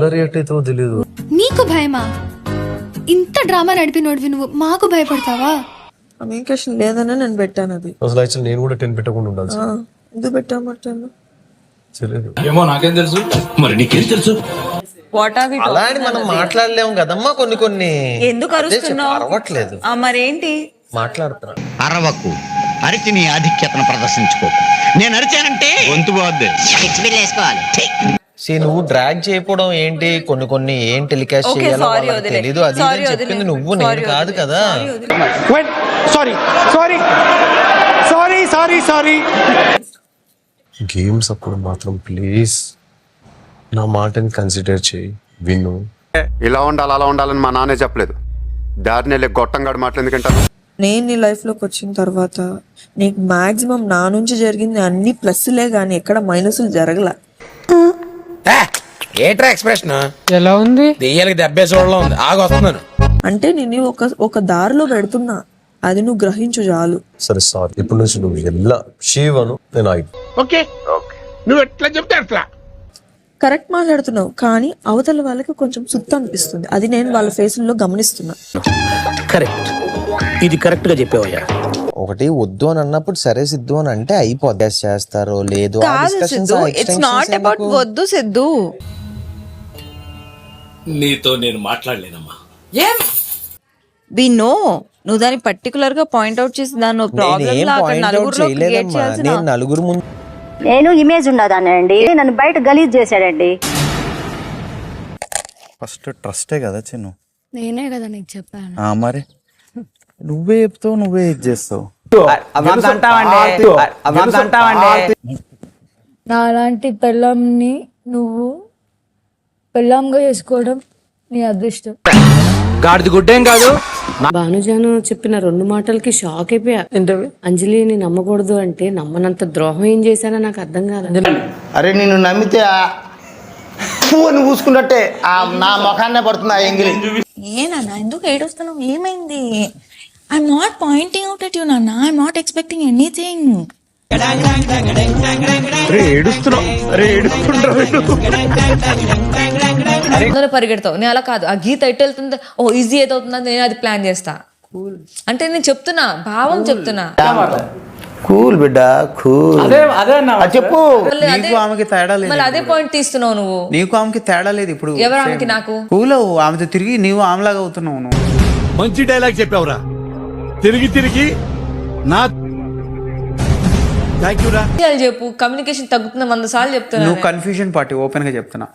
ఎలా రియాక్ట్ అవుతావో తెలియదు. నీకు భయమా? ఇంత డ్రామా నడిపినోడివి నువ్వు మాకు భయపడతావా? కమ్యూనికేషన్ లేదనే నేను పెట్టాను అది. అసలు యాక్చువల్ నేను కూడా 10 పెట్టకుండా ఉండాలి. ఎందుకు పెట్టామంటాను తెలియదు. ఏమో నాకేం తెలుసు, మరి నీకేం తెలుసు? అలా అని మనం మాట్లాడలేము కదమ్మా. కొన్ని ఎందుకు అరుస్తున్నావు? అరవట్లేదు. మరేంటి మాట్లాడుతున్నా. అరవకు, అరిచి నీ ఆధిక్యతను ప్రదర్శించుకో. నేను అరిచానంటే గొంతు పోద్ది. నువ్వు డ్రాగ్ చేయకపోవడం ఏంటి? కొన్ని ఏం టెలికాస్ట్ చేయాలో వాళ్ళకి తెలీదు. అది ఇది చెప్పింది నువ్వు, నేను కాదు కదా. గేమ్స్ అప్పుడు మాత్రం ప్లీజ్ నా మాటని కన్సిడర్ చేయి, విను. ఇలా ఉండాలి అలా ఉండాలని మా నాన్నే చెప్పలేదు. దారిని వెళ్ళి గొట్టంగాడు మాటలు ఎందుకంటారు? నేను నీ లైఫ్ లోకి వచ్చిన తర్వాత నీకు మాక్సిమం నా నుంచి జరిగింది అన్ని ప్లస్లే గానీ ఎక్కడ మైనస్లు జరగల. ఏట్రా ఎక్స్ప్రెషన్ ఎలా ఉంది? దెయ్యాలకి దెబ్బే చూడలో ఉంది. ఆగొస్తున్నాను అంటే నేను ఒక దారిలో పెడుతున్నా, అది నువ్వు గ్రహించు చాలు. సరే సారీ, ఇప్పటి నుంచి నువ్వు ఎలా శివను నేను ఆగి. ఓకే నువ్వు ఎట్లా చెప్తే అట్లా. కరెక్ట్ మాట్లాడుతున్నావు, కానీ అవతల వాళ్ళకి కొంచెం సుత్తి అనిపిస్తుంది. అది నేను వాళ్ళ ఫేసుల్లో గమనిస్తున్నా. కరెక్ట్, ఇది కరెక్ట్ గా చెప్పావయ్యా. ఒకటి వద్దు అని అన్నప్పుడు సరే సిద్ధు అని అంటే అయిపోద్ది. చేస్తారో లేదు వద్దు సిద్ధు. నీతో నేను మాట్లాడలేనమ్మా. వి నో నువ్వు దాన్ని పర్టికులర్ గా పాయింట్అవుట్ చేసి దాన్ని ప్రాబ్లం లాగా నలుగురిలో క్రియేట్ చేయాల్సిన. నేను నలుగురు ముందు నేను ఇమేజ్ ఉండదానండి, నన్ను బయట గలీజ్ చేశాడండి. ఫస్ట్ ట్రస్టే కదా చిన్ను. నేనే కదా నీకు చెప్పాను. మరి నువ్వే చెప్తావు, నువ్వే ఇది చేస్తావు. నాలాంటి పెళ్ళంని నువ్వు పెళ్ళంగా చేసుకోవడం నీ అదృష్టం. గాడిది గుడ్డేం కాదు. భానుజాను చెప్పిన 2 మాటలకి షాక్ అయిపోయా. అంజలిని నమ్మకూడదు అంటే నమ్మనంత ద్రోహం ఏం చేశానో నాకు అర్థం కాలేదు. అరే నిన్ను నమ్మితే పువ్వుని పూసుకున్నట్టే నా ముఖాన్నే పడుతుంది ఆ ఎంగిలి. ఏనా ఎందుకు ఏడుస్తున్నావు? ఏమైంది? I'm not pointing out at you నాన్న. I'm not expecting anything. అందరూ పరిగెడతావు, నేను అలా కాదు. ఆ గీత ఎటు వెళ్తుంది, ఓ ఈజీ అయితే అవుతుందని నేను అది ప్లాన్ చేస్తా. అంటే నేను చెప్తున్నా, భావం చెప్తున్నా. కూల్ బిడ్డ కూల్. చెప్పు. నీకు ఆమెకి తేడా లేదు. మళ్ళీ అదే పాయింట్ తీస్తున్నావు నువ్వు. నీకు ఆమెకి తేడా లేదు. ఇప్పుడు ఎవరు ఆమెకి నాకు? కూల్ ఆమెతో తిరిగి నీవు ఆమెలాగా అవుతున్నావు. నువ్వు మంచి డైలాగ్ చెప్పావురా. తిరిగి నా చెప్పు. కమ్యూనికేషన్ తగ్గుతున్నా 100 సార్లు చెప్తున్నా. నువ్వు కన్ఫ్యూజన్ పార్టీ, ఓపెన్ గా చెప్తున్నా.